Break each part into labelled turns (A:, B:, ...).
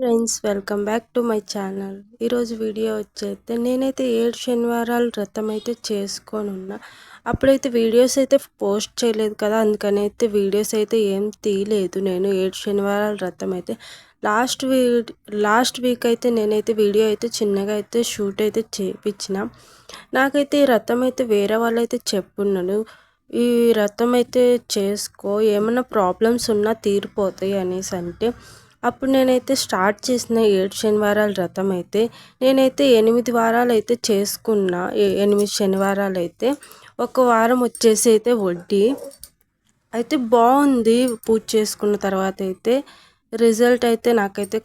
A: Friends welcome back to my channel. ఈరోజు video వచ్చైతే నేనైతే 7 శనివారాలు వ్రతం అయితే చేసుకొనున్నా. అప్పుడైతే వీడియోస్ అయితే పోస్ట్ చేయలేదు కదా, అందుకని అయితే వీడియోస్ అయితే ఏం తీయలేదు. నేను 7 శనివారాల వ్రతం అయితే లాస్ట్ వీక్ అయితే నేనైతే వీడియో అయితే చిన్నగా అయితే షూట్ అయితే చేయించిన. నాకైతే ఈ వ్రతం అయితే వేరే వాళ్ళు అయితే చెప్పున్నాను, ఈ వ్రతం అయితే చేసుకో, ఏమైనా ప్రాబ్లమ్స్ ఉన్నా తీరిపోతాయి అనేసి. అంటే అప్పుడు నేనైతే స్టార్ట్ చేసిన 7 శనివారాల వ్రతం అయితే నేనైతే 8 వారాలు అయితే చేసుకున్నా. 8 శనివారాలు అయితే ఒక వారం వచ్చేసి అయితే వడ్డీ అయితే బాగుంది. పూజ చేసుకున్న తర్వాత అయితే రిజల్ట్ అయితే నాకైతే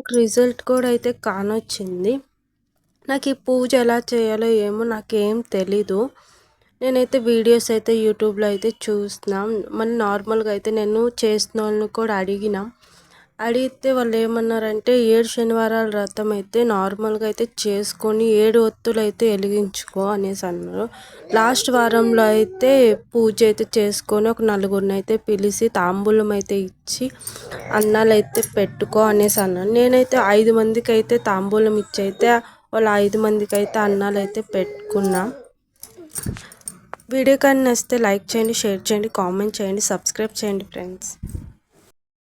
A: ఒక రిజల్ట్ కూడా అయితే కానొచ్చింది. నాకు ఈ పూజ ఎలా చేయాలో ఏమో నాకేం తెలీదు. నేనైతే వీడియోస్ అయితే యూట్యూబ్లో అయితే చూసినాం. మళ్ళీ నార్మల్గా అయితే నేను చేసిన వాళ్ళని కూడా అడిగితే వాళ్ళు ఏమన్నారంటే 7 శనివారాల వ్రతం అయితే నార్మల్గా అయితే చేసుకొని 7 ఒత్తులు అయితే వెలిగించుకో అనేసి అన్నారు. లాస్ట్ వారంలో అయితే పూజ అయితే చేసుకొని ఒక నలుగురిని అయితే పిలిచి తాంబూలం అయితే ఇచ్చి అన్నాలు అయితే పెట్టుకో అనేసి అన్నాను. నేనైతే 5 మందికి అయితే తాంబూలం ఇచ్చి అయితే వాళ్ళ 5 మందికి అయితే అన్నాలు అయితే పెట్టుకున్నాం. వీడియో కానీ నచ్చితే లైక్ చేయండి, షేర్ చేయండి, కామెంట్ చేయండి, సబ్స్క్రైబ్ చేయండి ఫ్రెండ్స్.